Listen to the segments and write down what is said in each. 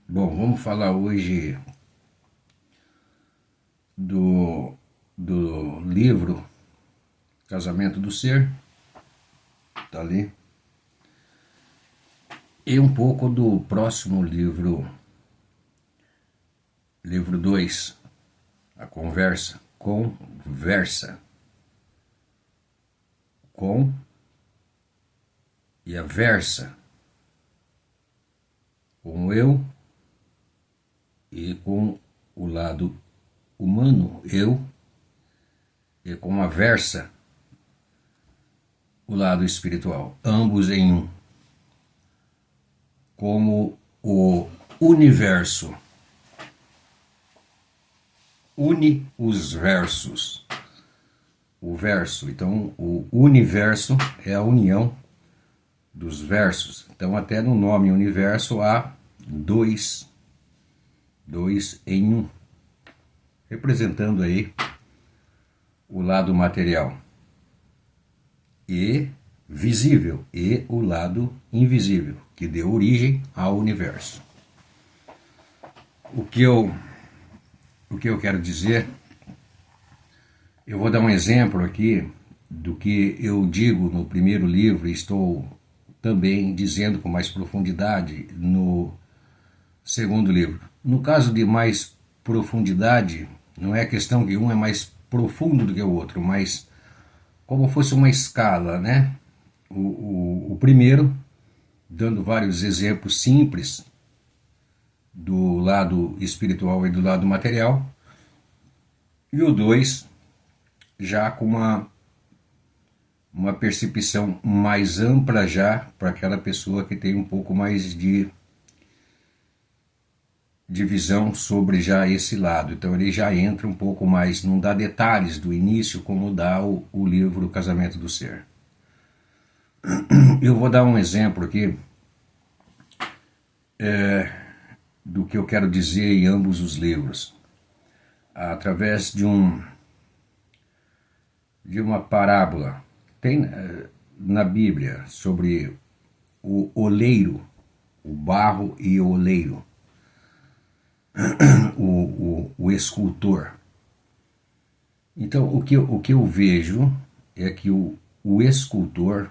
Bom, vamos falar hoje do livro Casamento do Ser, tá ali, e um pouco do próximo livro, livro 2, a conversa com e a versa, com o eu e com o lado humano, eu, e com a versa, o lado espiritual, ambos em um, como o universo une os versos. O verso, então o universo é a união dos versos. Então até no nome universo há dois em um, representando aí o lado material e visível e o lado invisível, que deu origem ao universo. O que eu quero dizer, eu vou dar um exemplo aqui do que eu digo no primeiro livro e estou também dizendo com mais profundidade no segundo livro. No caso de mais profundidade, não é questão que um é mais profundo do que o outro, mas como fosse uma escala, né? O primeiro, dando vários exemplos simples do lado espiritual e do lado material, e o 2 já com uma percepção mais ampla já para aquela pessoa que tem um pouco mais de visão sobre já esse lado. Então ele já entra um pouco mais, não dá detalhes do início como dá o livro Casamento do Ser. Eu vou dar um exemplo aqui do que eu quero dizer em ambos os livros, através de uma parábola. Tem na Bíblia sobre o oleiro, o barro e o oleiro, o escultor. Então o que eu vejo é que o escultor,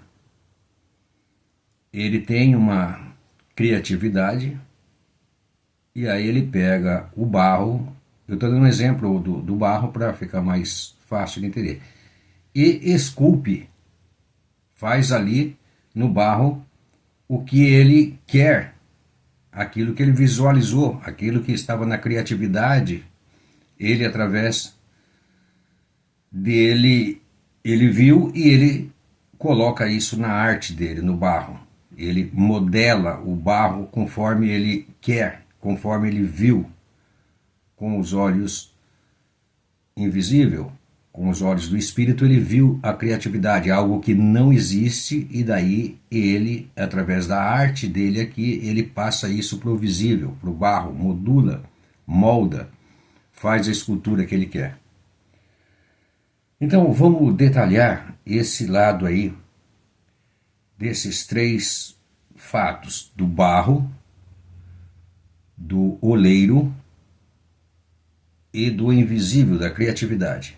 ele tem uma criatividade, e aí ele pega o barro, eu estou dando um exemplo do barro para ficar mais fácil de entender, e esculpe, faz ali no barro o que ele quer, aquilo que ele visualizou, aquilo que estava na criatividade, ele através dele, ele viu e ele coloca isso na arte dele, no barro. Ele modela o barro conforme ele quer, conforme ele viu, com os olhos invisíveis, com os olhos do espírito, ele viu a criatividade, algo que não existe, e daí ele, através da arte dele aqui, ele passa isso para o visível, para o barro, modula, molda, faz a escultura que ele quer. Então vamos detalhar esse lado aí, desses 3 fatos, do barro, do oleiro e do invisível, da criatividade.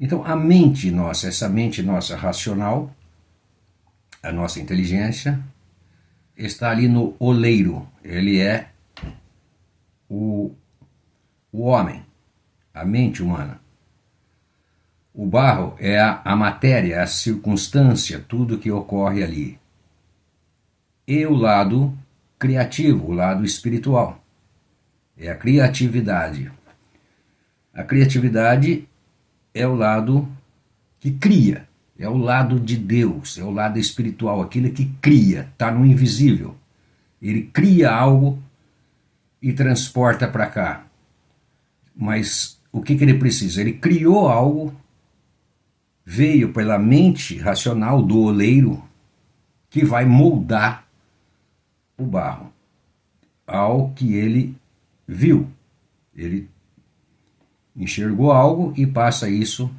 Então a mente nossa, essa mente nossa racional, a nossa inteligência, está ali no oleiro. Ele é o homem, a mente humana. O barro é a matéria, a circunstância, tudo que ocorre ali. E o lado criativo, o lado espiritual, é a criatividade. A criatividade é o lado que cria, é o lado de Deus, é o lado espiritual, aquilo que cria, está no invisível. Ele cria algo e transporta para cá. Mas o que ele precisa? Ele criou algo, veio pela mente racional do oleiro, que vai moldar o barro ao que ele viu. Ele enxergou algo e passa isso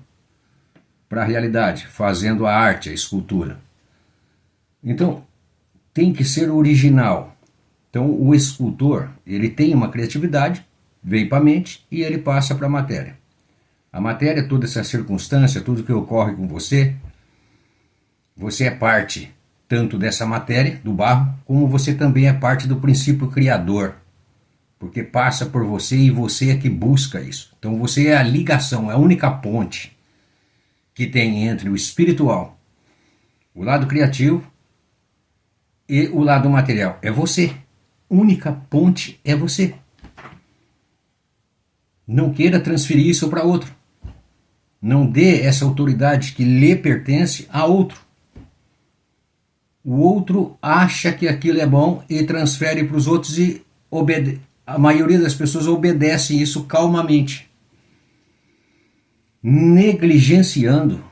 para a realidade, fazendo a arte, a escultura. Então, tem que ser original. Então o escultor, ele tem uma criatividade, vem para a mente e ele passa para a matéria. A matéria, toda essa circunstância, tudo que ocorre com você, você é parte tanto dessa matéria, do barro, como você também é parte do princípio criador. Porque passa por você e você é que busca isso. Então você é a ligação, é a única ponte que tem entre o espiritual, o lado criativo e o lado material. É você. Única ponte é você. Não queira transferir isso para outro. Não dê essa autoridade que lhe pertence a outro. O outro acha que aquilo é bom e transfere para os outros e a maioria das pessoas obedece isso calmamente, negligenciando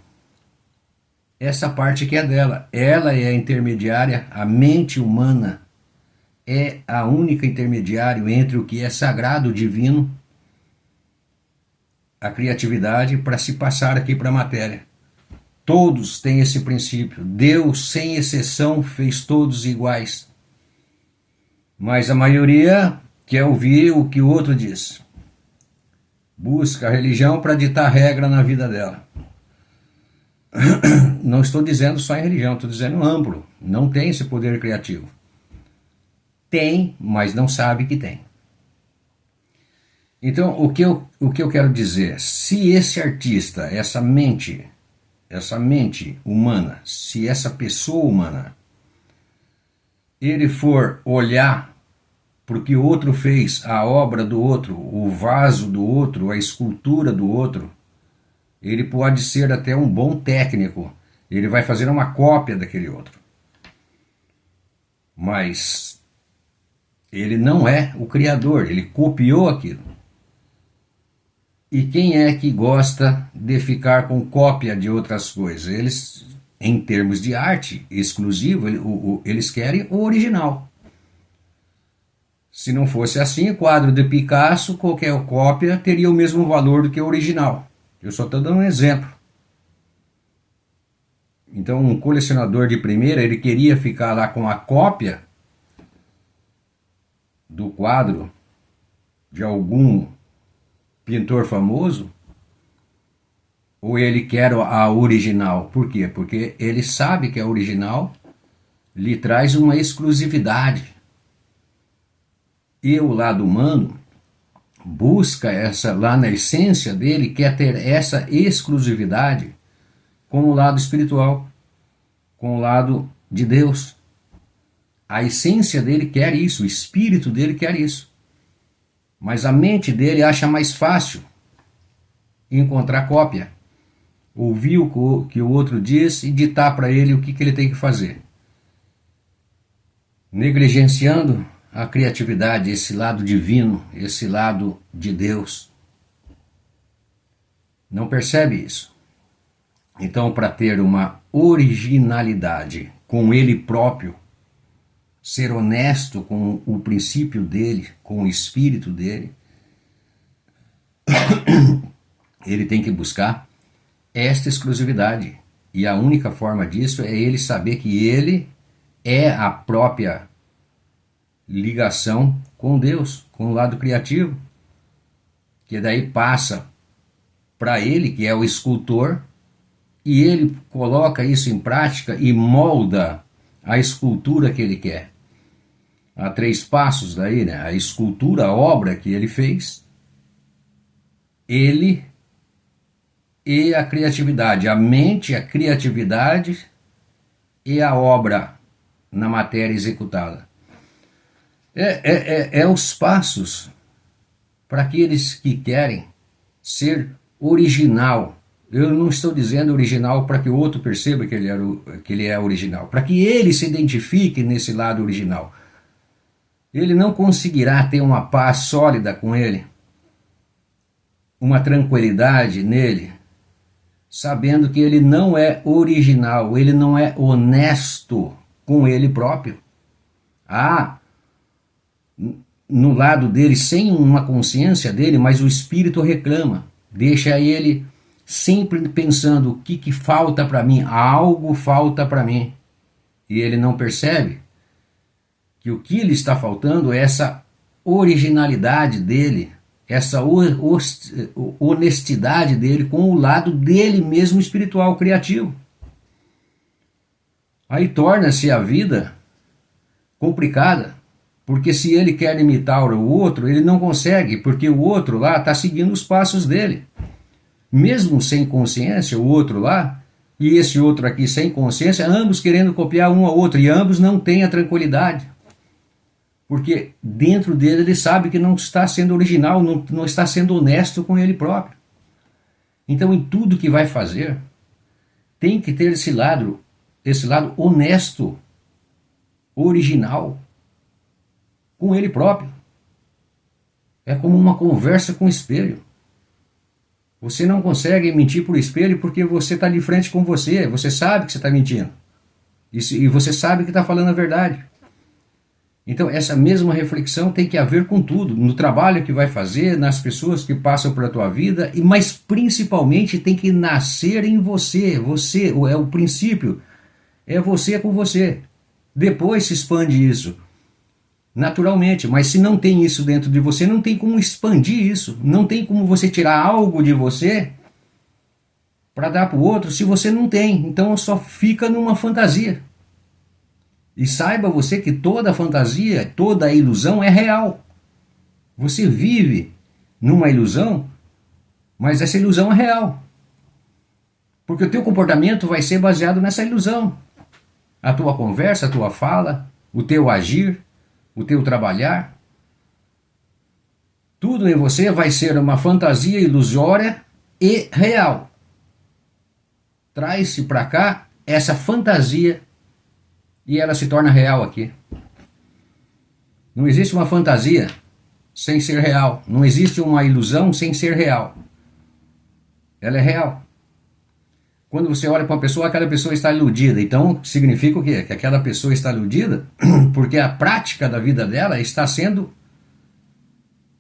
essa parte que é dela. Ela é a intermediária, a mente humana é a única intermediária entre o que é sagrado, divino, a criatividade, para se passar aqui para a matéria. Todos têm esse princípio. Deus, sem exceção, fez todos iguais. Mas a maioria quer ouvir o que o outro diz. Busca a religião para ditar regra na vida dela. Não estou dizendo só em religião, estou dizendo amplo. Não tem esse poder criativo. Tem, mas não sabe que tem. Então, o que eu quero dizer? Se esse artista, essa mente humana, se essa pessoa humana, ele for olhar para o que o outro fez, a obra do outro, o vaso do outro, a escultura do outro, ele pode ser até um bom técnico. Ele vai fazer uma cópia daquele outro. Mas ele não é o criador, ele copiou aquilo. E quem é que gosta de ficar com cópia de outras coisas? Eles, em termos de arte exclusivo, eles querem o original. Se não fosse assim, o quadro de Picasso, qualquer cópia teria o mesmo valor do que o original. Eu só estou dando um exemplo. Então, um colecionador de primeira, ele queria ficar lá com a cópia do quadro de algum pintor famoso, ou ele quer a original? Por quê? Porque ele sabe que a original lhe traz uma exclusividade. E o lado humano busca essa, lá na essência dele, quer ter essa exclusividade com o lado espiritual, com o lado de Deus. A essência dele quer isso, o espírito dele quer isso. Mas a mente dele acha mais fácil encontrar cópia, ouvir o que o outro diz e ditar para ele o que ele tem que fazer. Negligenciando a criatividade, esse lado divino, esse lado de Deus. Não percebe isso. Então, para ter uma originalidade com ele próprio, ser honesto com o princípio dele, com o espírito dele, ele tem que buscar esta exclusividade. E a única forma disso é ele saber que ele é a própria ligação com Deus, com o lado criativo, que daí passa para ele, que é o escultor, e ele coloca isso em prática e molda a escultura que ele quer. Há 3 passos daí, né? A escultura, a obra que ele fez, ele e a criatividade, a mente, a criatividade e a obra na matéria executada. É os passos para aqueles que querem ser original. Eu não estou dizendo original para que o outro perceba que ele é original, para que ele se identifique nesse lado original. Ele não conseguirá ter uma paz sólida com ele, uma tranquilidade nele, sabendo que ele não é original, ele não é honesto com ele próprio. No lado dele, sem uma consciência dele, mas o espírito reclama, deixa ele sempre pensando: o que falta para mim? Algo falta para mim. E ele não percebe que o que lhe está faltando é essa originalidade dele, essa honestidade dele com o lado dele mesmo espiritual, criativo. Aí torna-se a vida complicada, porque se ele quer imitar o outro, ele não consegue, porque o outro lá está seguindo os passos dele. Mesmo sem consciência, o outro lá e esse outro aqui sem consciência, ambos querendo copiar um ao outro, e ambos não têm a tranquilidade. Porque dentro dele ele sabe que não está sendo original, não está sendo honesto com ele próprio. Então em tudo que vai fazer, tem que ter esse lado honesto, original, com ele próprio. É como uma conversa com o espelho. Você não consegue mentir para o espelho porque você está de frente com você. Você sabe que você está mentindo. E você sabe que está falando a verdade. Então essa mesma reflexão tem que haver com tudo. No trabalho que vai fazer, nas pessoas que passam pela tua vida, mas principalmente tem que nascer em você. Você é o princípio. É você com você. Depois se expande isso. Naturalmente, mas se não tem isso dentro de você, não tem como expandir isso. Não tem como você tirar algo de você para dar para o outro se você não tem. Então só fica numa fantasia. E saiba você que toda fantasia, toda ilusão é real. Você vive numa ilusão, mas essa ilusão é real. Porque o teu comportamento vai ser baseado nessa ilusão. A tua conversa, a tua fala, o teu agir, o teu trabalhar, tudo em você vai ser uma fantasia ilusória e real. Traz-se para cá essa fantasia e ela se torna real aqui. Não existe uma fantasia sem ser real. Não existe uma ilusão sem ser real. Ela é real. Quando você olha para uma pessoa, aquela pessoa está iludida. Então, significa o quê? Que aquela pessoa está iludida porque a prática da vida dela está sendo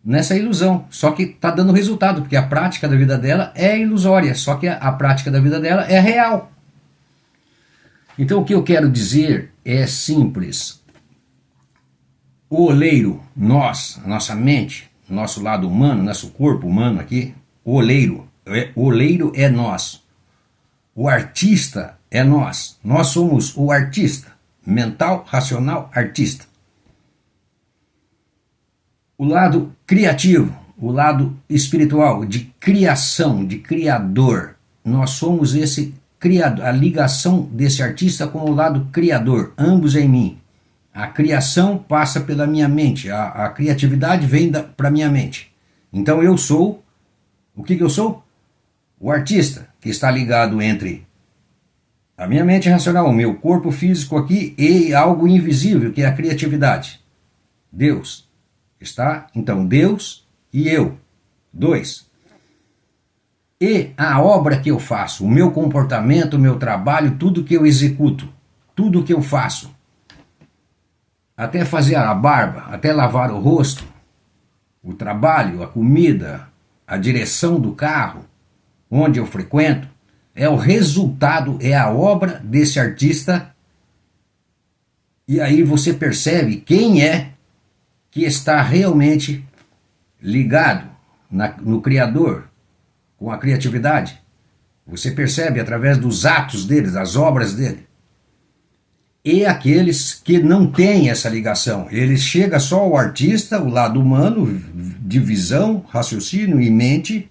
nessa ilusão. Só que está dando resultado, porque a prática da vida dela é ilusória. Só que a prática da vida dela é real. Então, o que eu quero dizer é simples. O oleiro, nós, a nossa mente, nosso lado humano, nosso corpo humano aqui, o oleiro é nós. O artista é nós. Nós somos o artista. Mental, racional, artista. O lado criativo, o lado espiritual, de criação, de criador. Nós somos esse criador, a ligação desse artista com o lado criador, ambos em mim. A criação passa pela minha mente, a criatividade vem para minha mente. Então eu sou, o que eu sou? O artista, que está ligado entre a minha mente racional, o meu corpo físico aqui e algo invisível, que é a criatividade. Deus. Está, então, Deus e eu. Dois. E a obra que eu faço, o meu comportamento, o meu trabalho, tudo que eu executo, tudo que eu faço. Até fazer a barba, até lavar o rosto, o trabalho, a comida, a direção do carro, onde eu frequento, é o resultado, é a obra desse artista. E aí você percebe quem é que está realmente ligado no Criador, com a criatividade. Você percebe através dos atos deles, das obras dele. E aqueles que não têm essa ligação, eles chega só ao artista, o lado humano, de visão, raciocínio e mente,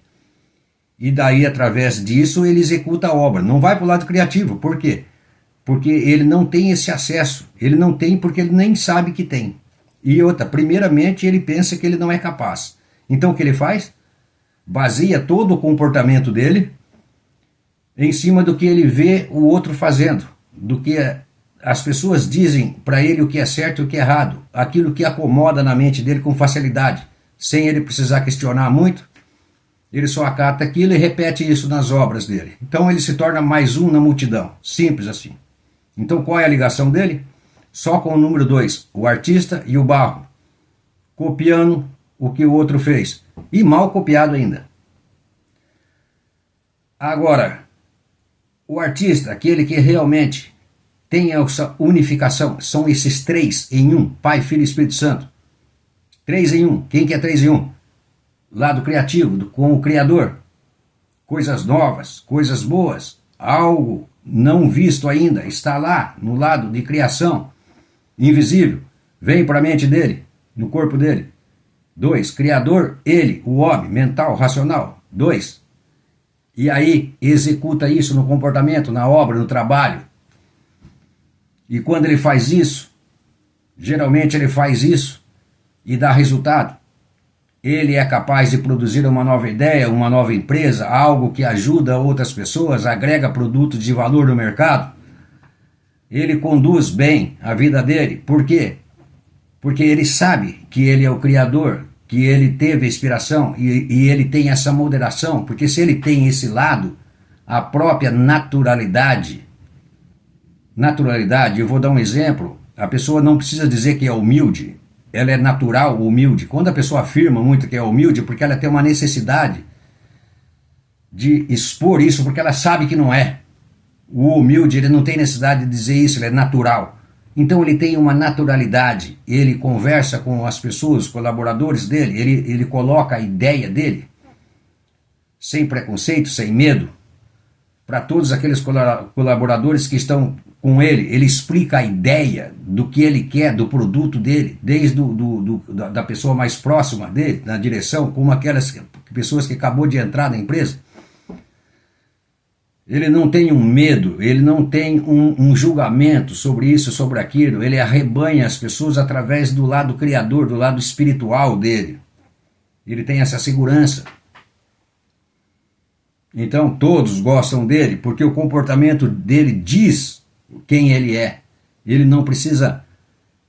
e daí através disso ele executa a obra. Não vai para o lado criativo. Por quê? Porque ele não tem esse acesso. Ele não tem porque ele nem sabe que tem. E outra, primeiramente ele pensa que ele não é capaz. Então o que ele faz? Baseia todo o comportamento dele em cima do que ele vê o outro fazendo, do que as pessoas dizem para ele o que é certo e o que é errado, aquilo que acomoda na mente dele com facilidade, sem ele precisar questionar muito. Ele só acata aquilo e repete isso nas obras dele. Então ele se torna mais um na multidão, simples assim. Então qual é a ligação dele? Só com o número 2, o artista e o barro, copiando o que o outro fez, e mal copiado ainda. Agora, o artista, aquele que realmente tem essa unificação. São esses três em um: Pai, Filho e Espírito Santo. Três em um. Quem que é três em um? Lado criativo, com o Criador. Coisas novas, coisas boas, algo não visto ainda, está lá no lado de criação, invisível, vem para a mente dele, no corpo dele. 2, Criador, ele, o homem, mental, racional. 2, e aí executa isso no comportamento, na obra, no trabalho. E quando ele faz isso, geralmente ele faz isso e dá resultado. Ele é capaz de produzir uma nova ideia, uma nova empresa, algo que ajuda outras pessoas, agrega produtos de valor no mercado. Ele conduz bem a vida dele. Por quê? Porque ele sabe que ele é o Criador, que ele teve a inspiração e ele tem essa moderação. Porque se ele tem esse lado, a própria naturalidade, eu vou dar um exemplo, a pessoa não precisa dizer que é humilde. Ela é natural, humilde. Quando a pessoa afirma muito que é humilde, porque ela tem uma necessidade de expor isso, porque ela sabe que não é. O humilde, ele não tem necessidade de dizer isso, ele é natural. Então ele tem uma naturalidade, ele conversa com as pessoas, os colaboradores dele, ele coloca a ideia dele, sem preconceito, sem medo, para todos aqueles colaboradores que estão com ele explica a ideia do que ele quer, do produto dele, desde da pessoa mais próxima dele, na direção, como aquelas pessoas que acabou de entrar na empresa. Ele não tem um medo, ele não tem um julgamento sobre isso, sobre aquilo, ele arrebanha as pessoas através do lado criador, do lado espiritual dele. Ele tem essa segurança. Então todos gostam dele, porque o comportamento dele diz quem ele é. Ele não precisa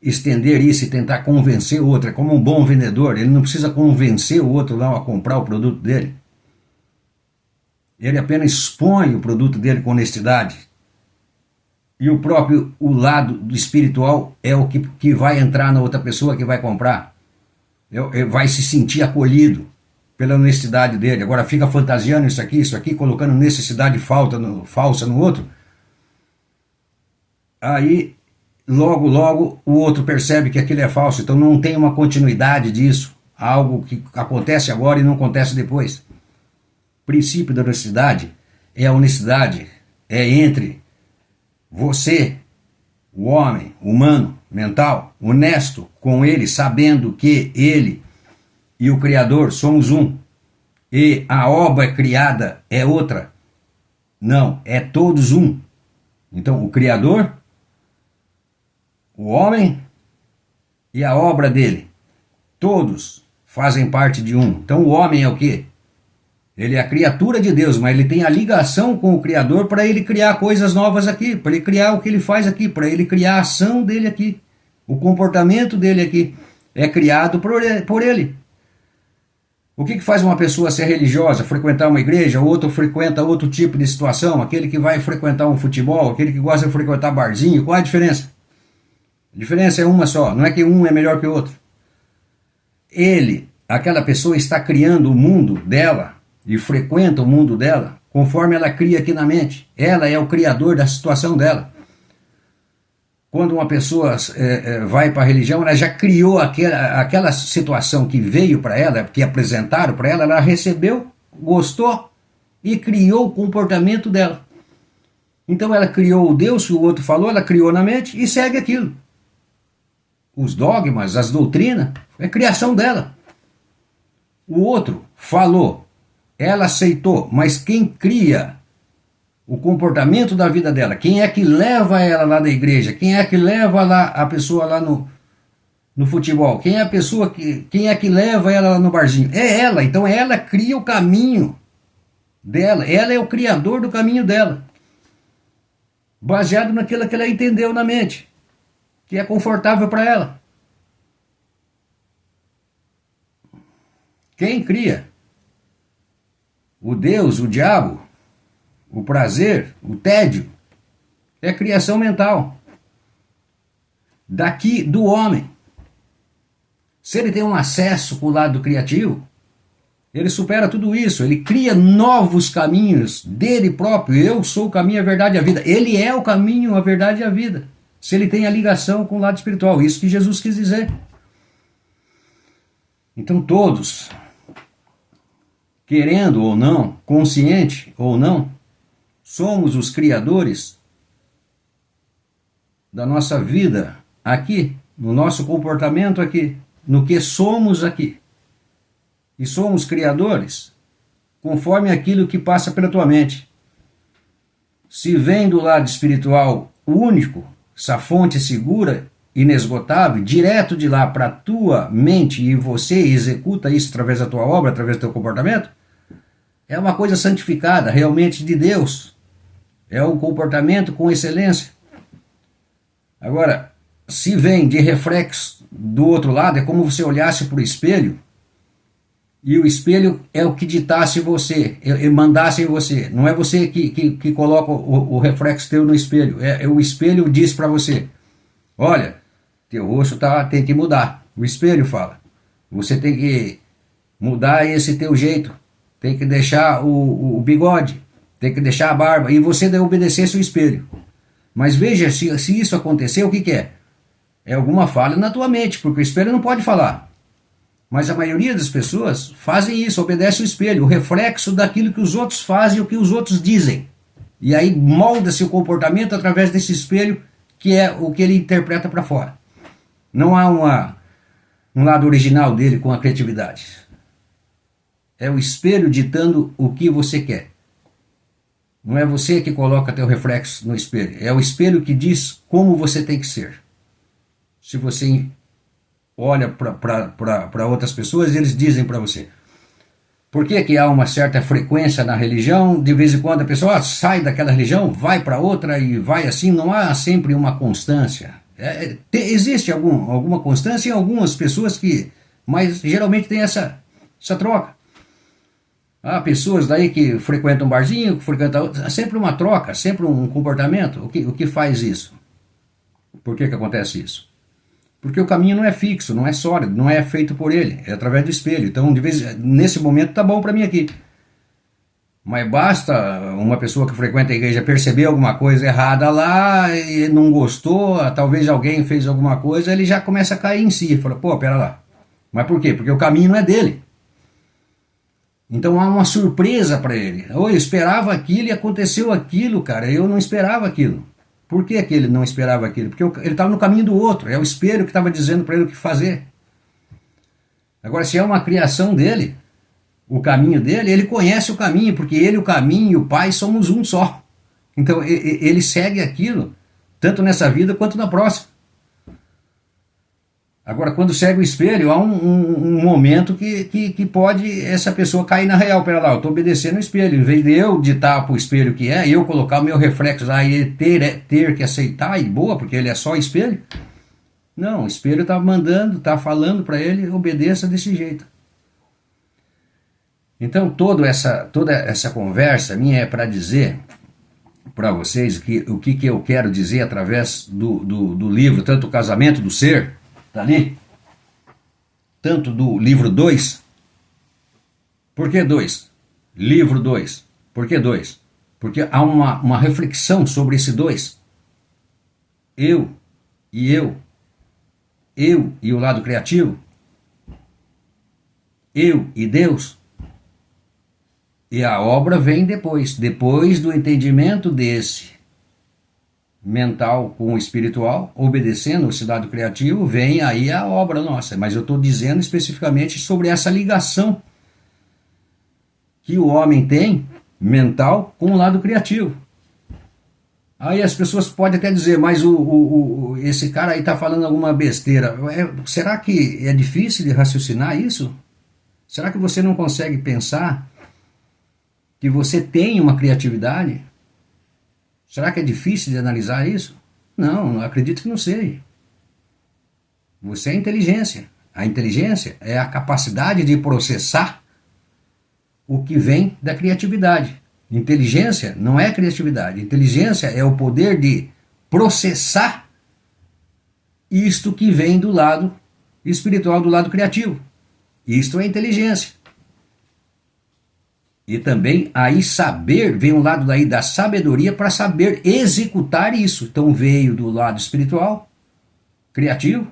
estender isso e tentar convencer o outro. É como um bom vendedor, ele não precisa convencer o outro lá a comprar o produto dele. Ele apenas expõe o produto dele com honestidade. E o lado do espiritual é o que vai entrar na outra pessoa que vai comprar. Vai se sentir acolhido pela honestidade dele. Agora fica fantasiando isso aqui, colocando necessidade falsa no outro. Aí, logo, o outro percebe que aquilo é falso. Então não tem uma continuidade disso. Algo que acontece agora e não acontece depois. O princípio da honestidade é a honestidade. É entre você, o homem, humano, mental, honesto com ele, sabendo que ele e o Criador somos um. E a obra criada é outra. Não, é todos um. Então, o Criador, o homem e a obra dele, todos fazem parte de um. Então, o homem é o quê? Ele é a criatura de Deus, mas ele tem a ligação com o Criador para ele criar coisas novas aqui, para ele criar o que ele faz aqui, para ele criar a ação dele aqui. O comportamento dele aqui é criado por ele. O que faz uma pessoa ser religiosa, frequentar uma igreja, o outro frequenta outro tipo de situação, aquele que vai frequentar um futebol, aquele que gosta de frequentar barzinho, qual é a diferença? A diferença é uma só, não é que um é melhor que o outro. Aquela pessoa está criando o mundo dela e frequenta o mundo dela conforme ela cria aqui na mente. Ela é o criador da situação dela. Quando uma pessoa vai para a religião, ela já criou aquela situação que veio para ela, que apresentaram para ela, ela recebeu, gostou e criou o comportamento dela. Então ela criou o Deus que o outro falou, ela criou na mente e segue aquilo. Os dogmas, as doutrinas, é criação dela. O outro falou, ela aceitou, mas quem cria o comportamento da vida dela, quem é que leva ela lá na igreja, quem é que leva lá a pessoa lá no futebol, quem é que leva ela lá no barzinho? É ela, então ela cria o caminho dela, ela é o criador do caminho dela, baseado naquilo que ela entendeu na mente, que é confortável para ela. Quem cria? O Deus, o diabo, o prazer, o tédio, é criação mental. Daqui do homem. Se ele tem um acesso para o lado criativo, Ele supera tudo isso, ele cria novos caminhos dele próprio. Eu sou o caminho, a verdade e a vida. Ele é o caminho, a verdade e a vida. Se ele tem a ligação com o lado espiritual, isso que Jesus quis dizer. Então todos, querendo ou não, consciente ou não, somos os criadores da nossa vida aqui, no nosso comportamento aqui, no que somos aqui. E somos criadores conforme aquilo que passa pela tua mente. Se vem do lado espiritual único, essa fonte segura, inesgotável, direto de lá para a tua mente e você executa isso através da tua obra, através do teu comportamento, é uma coisa santificada, realmente de Deus. É um comportamento com excelência. Agora, se vem de reflexo do outro lado, é como você olhasse para o espelho e o espelho é o que ditasse você, mandasse em você. Não é você que coloca o reflexo teu no espelho. O espelho diz para você, olha, teu rosto tem que mudar. O espelho fala, você tem que mudar esse teu jeito, tem que deixar o bigode, tem que deixar a barba, e você deve obedecer seu espelho. Mas veja, se isso acontecer, o que é? É alguma falha na tua mente, porque o espelho não pode falar. Mas a maioria das pessoas fazem isso, obedece o espelho, o reflexo daquilo que os outros fazem e o que os outros dizem. E aí molda-se o comportamento através desse espelho, que é o que ele interpreta para fora. Não há um lado original dele com a criatividade. É o espelho ditando o que você quer. Não é você que coloca teu reflexo no espelho. É o espelho que diz como você tem que ser. Se você olha para outras pessoas, eles dizem para você. Por que há uma certa frequência na religião? De vez em quando a pessoa sai daquela religião, vai para outra e vai assim. Não há sempre uma constância. Existe alguma constância em algumas pessoas mas geralmente tem essa troca. Há pessoas daí que frequentam um barzinho, que frequentam outro, há sempre uma troca, sempre um comportamento. O que faz isso? Por que acontece isso? Porque o caminho não é fixo, não é sólido, não é feito por ele, é através do espelho. Então, nesse momento tá bom para mim aqui. Mas basta uma pessoa que frequenta a igreja perceber alguma coisa errada lá e não gostou, talvez alguém fez alguma coisa, ele já começa a cair em si, fala, pô, pera lá. Mas por quê? Porque o caminho não é dele. Então há uma surpresa para ele. Eu esperava aquilo e aconteceu aquilo, cara. Eu não esperava aquilo. Por que ele não esperava aquilo? Porque ele estava no caminho do outro. É o espelho que estava dizendo para ele o que fazer. Agora, se é uma criação dele, o caminho dele, ele conhece o caminho, porque ele, o caminho e o Pai somos um só. Então ele segue aquilo, tanto nessa vida quanto na próxima. Agora, quando segue o espelho, há um momento que pode essa pessoa cair na real. Pera lá, eu estou obedecendo o espelho. Em vez de eu ditar para o espelho que é, eu colocar o meu reflexo lá e ter que aceitar, e boa, porque ele é só espelho. Não, o espelho está mandando, está falando para ele, obedeça desse jeito. Então, toda essa conversa minha é para dizer para vocês o que eu quero dizer através do livro, tanto o Casamento do Ser, tá ali, tanto do livro 2. Por que 2? Livro 2. Por que 2? Porque há uma reflexão sobre esse 2. Eu e o lado criativo, eu e Deus. E a obra vem depois do entendimento desse mental com o espiritual, obedecendo o lado criativo, vem aí a obra nossa. Mas eu estou dizendo especificamente sobre essa ligação que o homem tem, mental, com o lado criativo. Aí as pessoas podem até dizer, mas esse cara aí está falando alguma besteira. Será que é difícil de raciocinar isso? Será que você não consegue pensar que você tem uma criatividade? Será que é difícil de analisar isso? Não, acredito que não seja. Você é inteligência. A inteligência é a capacidade de processar o que vem da criatividade. Inteligência não é criatividade. Inteligência é o poder de processar isto que vem do lado espiritual, do lado criativo. Isto é inteligência. E também aí saber, vem um lado daí da sabedoria para saber executar isso. Então veio do lado espiritual, criativo,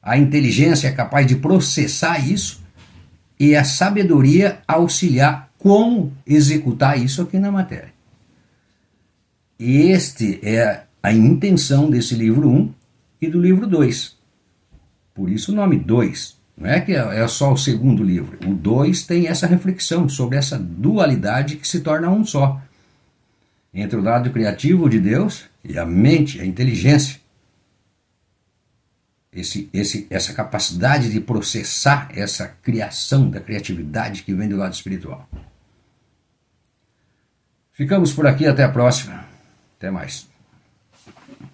a inteligência é capaz de processar isso e a sabedoria auxiliar como executar isso aqui na matéria. E este é a intenção desse livro 1 e do livro 2. Por isso o nome 2. Não é que é só o segundo livro. O 2 tem essa reflexão sobre essa dualidade que se torna um só. Entre o lado criativo de Deus e a mente, a inteligência. Essa capacidade de processar essa criação da criatividade que vem do lado espiritual. Ficamos por aqui, até a próxima. Até mais.